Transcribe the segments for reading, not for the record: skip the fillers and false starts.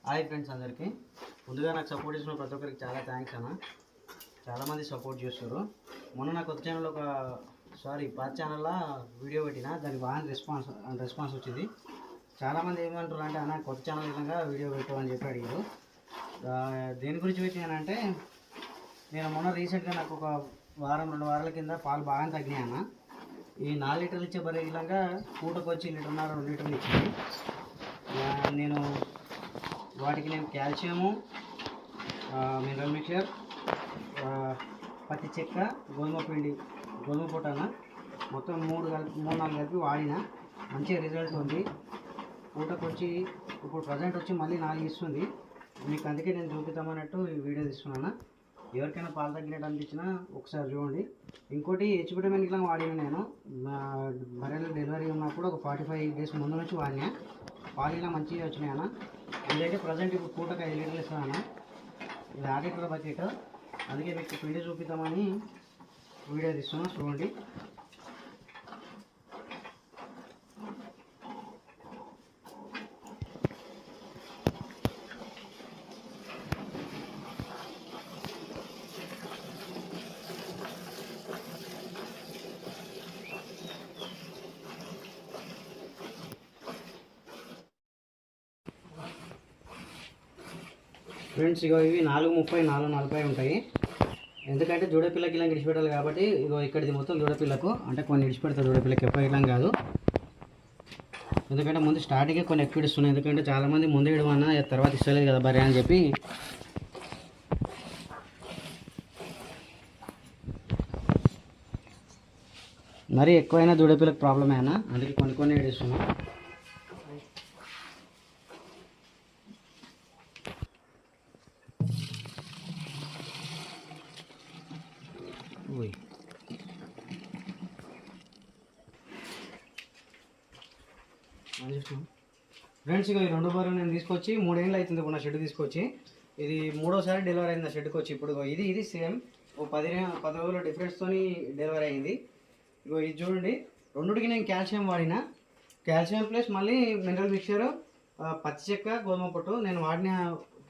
Hi friends అందరికీ ముందుగా నాకు సపోర్ట్ చేసిన ప్రతి ఒక్కరికి చాలా థ్యాంక్స్ అన్న. చాలామంది సపోర్ట్ చేస్తారు. మొన్న నాకు కొత్త ఛానల్ పాత ఛానల్లో వీడియో పెట్టిన దానికి బాగా రెస్పాన్స్ వచ్చింది. చాలామంది ఏమంటారు అంటే అన్న కొత్త ఛానల్ విధంగా వీడియో పెట్టామని చెప్పి అడిగారు. దేని గురించి పెట్టినానంటే నేను మొన్న రీసెంట్గా నాకు ఒక వారం 2 వారాల కింద పాలు బాగా తగ్గినాయి అన్న. ఈ 4 లీటర్లు ఇచ్చే బర్రె విధంగా పూటకు వచ్చి 1.5 లీటర్లు ఇచ్చింది. నేను వాటికి కాల్షియము, మినరల్ మిక్చర్, పత్తి చెక్క, గోధుమ పిండి, గోధుమ పొటాన మొత్తం 3-4 కలిపి వాడిన. మంచి రిజల్ట్ ఉంది. పూటకు వచ్చి ఇప్పుడు ప్రజెంట్ వచ్చి మళ్ళీ 4 ఇస్తుంది. మీకు అందుకే నేను చూపిద్దామన్నట్టు ఈ వీడియో తీసుకున్నాను. ఎవరికైనా పాలు తగ్గినట్టు అనిపించినా ఒకసారి చూడండి. ఇంకోటి హెచ్విటమిన్ ఇలా వాడిన నేను బర్రెలు డెలివరీ ఉన్నప్పుడు ఒక 45 డేస్ ముందు నుంచి వాడినా. పాలు ఇలా మంచిగా వచ్చినాయన్న. ఇదైతే ప్రజెంట్ ఇప్పుడు పూటకు 5 లీటర్లు ఇస్తాను. ఇది 6 లీటర్ల బకెట్. అందుకే మీకు పిండి చూపిద్దామని వీడియో తీస్తున్నా, చూడండి. ఫ్రెండ్స్ ఇగో ఇవి 4:30, 4:40 ఉంటాయి. ఎందుకంటే జోడపిల్లకి ఇలా ఇడిచిపెట్టాలి కాబట్టి ఇగో ఇక్కడిది మొత్తం జోడపిల్లకు, అంటే కొన్ని ఇడిచిపెడతారు జోడపిల్లకి, ఎప్పుడు ఇట్లా కాదు. ఎందుకంటే ముందు స్టార్టింగే కొన్ని ఎక్కువ ఇస్తున్నాయి. ఎందుకంటే చాలామంది ముందు ఇడమన్నా తర్వాత ఇస్తలేదు కదా బరే అని చెప్పి. మరీ ఎక్కువైనా జోడపిల్లకి ప్రాబ్లమే అన్న, అందుకే కొన్ని ఇడిస్తున్నాం. ఫ్రెండ్స్ ఇక ఈ 2 బర్రెలు నేను తీసుకొచ్చి 3 ఏళ్ళు అవుతుంది ఇప్పుడు నా షెడ్ తీసుకొచ్చి. ఇది 3వసారి డెలివరీ అయింది నా షెడ్కి వచ్చి. ఇప్పుడు ఇది సేమ్ ఓ 10 రోజుల డిఫరెన్స్తో డెలివరీ అయింది. ఇగో ఇది చూడండి. రెండుకి నేను కాల్షియం వాడిన. కాల్షియం ప్లస్ మళ్ళీ మినరల్ మిక్చర్, పచ్చి చెక్క, గోధుమ పొట్టు. నేను వాడిన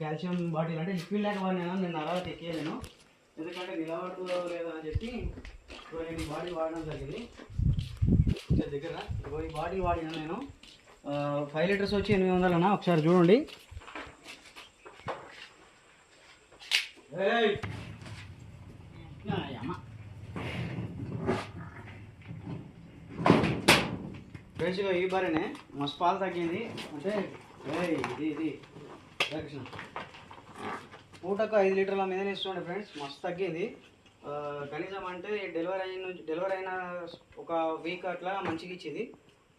కాల్షియం బాటిల్ అంటే లిక్విడ్ లాగా వాడినా. నేను నరాలకు ఎక్కేయలేను, ఎందుకంటే నిలబడుతుందో లేదా అని చెప్పి నేను ఈ బాటిల్ వాడడం జరిగింది. దగ్గర ఈ బాటిల్ వాడిన నేను 5 లీటర్స్ వచ్చి 800 అన్న. ఒకసారి చూడండి. ఫ్రెండ్స్ ఈ బర్రెనే మస్తు పాలు తగ్గింది. అంటే ఇది కృష్ణ పూటకు 5 లీటర్ల మీదనే ఇస్తుండే ఫ్రెండ్స్. మస్తు తగ్గింది. కనీసం అంటే డెలివరీ అయిన ఒక వీక్ అట్లా మంచిగా ఇచ్చింది.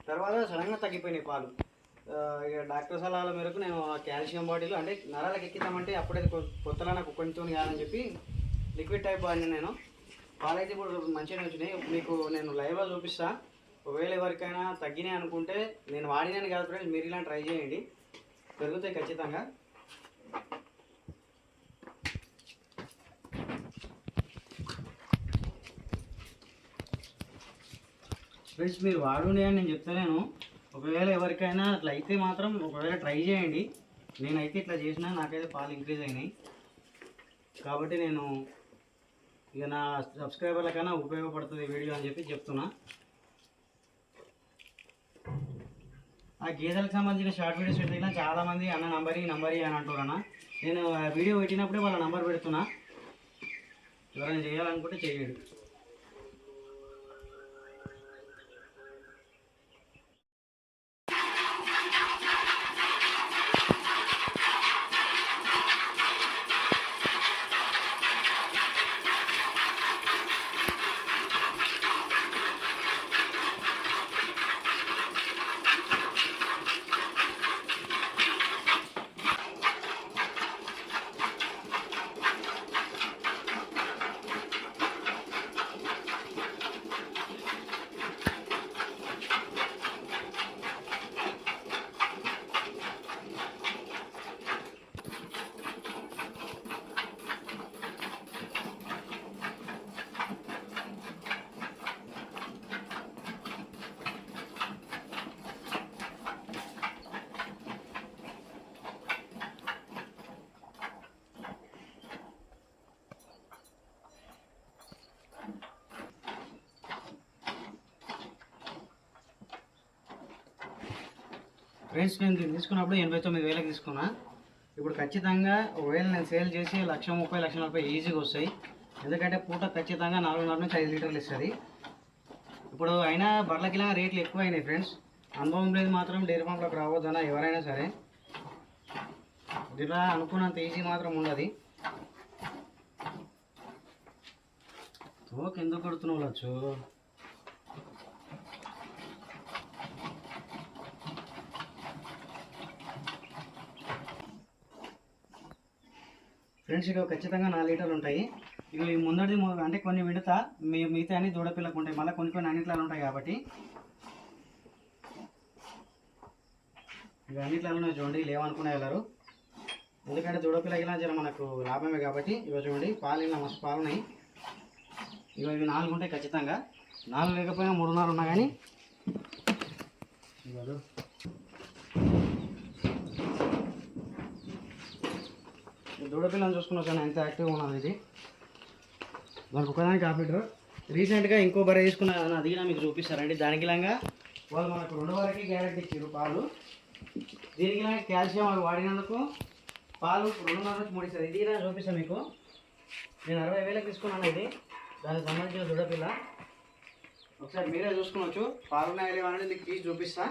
తర్వాత సడన్గా తగ్గిపోయినాయి పాలు. ఇక డాక్టర్ సలహాల మేరకు నేను ఆ కాల్షియం బాటిల్ అంటే నరాలకు ఎక్కిద్దామంటే అప్పుడైతే కొత్తలా నాకు కొంచెం కాదని చెప్పి లిక్విడ్ టైప్ వాడినా నేను. పాలు అయితే ఇప్పుడు మంచిగానే వచ్చినాయి. మీకు నేను లైవ్గా చూపిస్తా. ఒకవేళ ఎవరికైనా తగ్గినాయి అనుకుంటే నేను వాడినాను కాదు ఫ్రెండ్స్, మీరు ఇలా ట్రై చేయండి, పెరుగుతాయి ఖచ్చితంగా. ఫ్రెండ్స్ మీరు వాడుండే అని నేను చెప్తాను. ఒకవేళ ఎవరికైనా అట్లా అయితే మాత్రం ఒకవేళ ట్రై చేయండి. నేనైతే ఇట్లా చేసినా నాకైతే పాలు ఇంక్రీజ్ అయినాయి. కాబట్టి నేను ఇక నా సబ్స్క్రైబర్లకైనా ఉపయోగపడుతుంది వీడియో అని చెప్పి చెప్తున్నా. ఆ గేదెలకు సంబంధించిన షార్ట్ వీడియోస్ పెట్టినా చాలామంది అన్న నంబర్ అని అంటున్నా. నేను వీడియో పెట్టినప్పుడే వాళ్ళ నంబర్ పెడుతున్నా. ఎవరైనా చేయాలనుకుంటే చేయండి. ఫ్రెండ్స్ నేను తీసుకున్నప్పుడు 89,000కి తీసుకున్నా. ఇప్పుడు ఖచ్చితంగా ఒకవేళ నేను సేల్ చేసి 1,30,000 1,40,000 ఈజీగా వస్తాయి. ఎందుకంటే పూట ఖచ్చితంగా 4.5 నుంచి 5 లీటర్లు ఇస్తుంది. ఇప్పుడు అయినా బర్లకిలా రేట్లు ఎక్కువ అయినాయి ఫ్రెండ్స్. అనుభవం లేదు మాత్రం డైరీ ఫామ్లోకి రావద్దన్నా ఎవరైనా సరే. ఇలా అనుకున్నంత ఈజీ మాత్రం ఉండదు. ఓకే, ఎందుకు కొడుతున్నావు వచ్చు. ఫ్రెండ్స్ ఇక ఖచ్చితంగా 4 లీటర్లు ఉంటాయి. ఇక ఈ ముందటిది అంటే కొన్ని విడతా మిగతా అన్ని దూడపిల్లకు ఉంటాయి. మళ్ళీ కొన్ని అన్నిట్లలో ఉంటాయి కాబట్టి ఇక అన్నిట్లలో చూడండి లేవనుకునే వెళ్ళరు. ఎందుకంటే దూడపిల్లకి జర మనకు లాభమే కాబట్టి. ఇక చూడండి పాలు మస్తు పాలు ఉన్నాయి. ఇక ఇవి 4 ఉంటాయి ఖచ్చితంగా. 4 లేకపోయినా 3.5 ఉన్నా కానీ దూడపిల్లని చూసుకున్నా కానీ ఎంత యాక్టివ్గా ఉన్నది ఇది. దానికి ఒకదానికి ఆపరేటర్. రీసెంట్గా ఇంకో బర్రె తీసుకున్నా అది కూడా మీకు చూపిస్తారండి. దానికి ఇలాగా వాళ్ళు మనకు 2 వరకే గ్యారెంటీ ఇచ్చారు పాలు. దీనికి ఇలాగ కాల్షియం అవి వాడినందుకు పాలు 2.5 నుంచి 3 ఇస్తారు. ఇది ఇలా చూపిస్తాను మీకు. నేను 60,000కి తీసుకున్నాను ఇది. దానికి సంబంధించిన దూడపిల్ల ఒకసారి మీరే చూసుకోవచ్చు. పాలు ఉన్నాయో అనేది మీకు తీసి చూపిస్తా.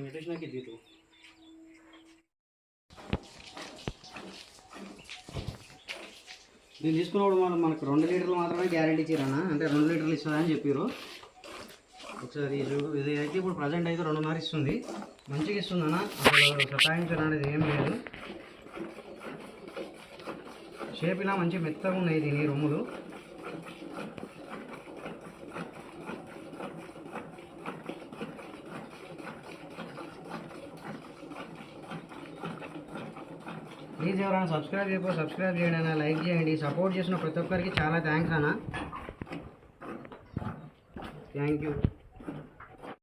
మెడిసిన్కి దీటు నేను తీసుకున్నప్పుడు మనకు 2 లీటర్లు మాత్రమే గ్యారెంటీ ఇచ్చారన్న. అంటే 2 లీటర్లు ఇస్తుందని చెప్పారు. ఒకసారి ఇది అయితే ఇప్పుడు ప్రజెంట్ అయితే 2.5 ఇస్తుంది. మంచిగా ఇస్తుంది అన్న. అసలు సతాయించడం అనేది ఏం లేదు. షేప్ ఇలా మంచి మెత్తగా ఉన్నాయి దీని రొమ్ములు. ప్లీజ్ ఎవరైనా సబ్స్క్రైబ్ చేయకపోతే సబ్స్క్రైబ్ చేయండి అన్న, లైక్ చేయండి. సపోర్ట్ చేసిన ప్రతి ఒక్కరికి చాలా థ్యాంక్స్ అన్న. Thank you.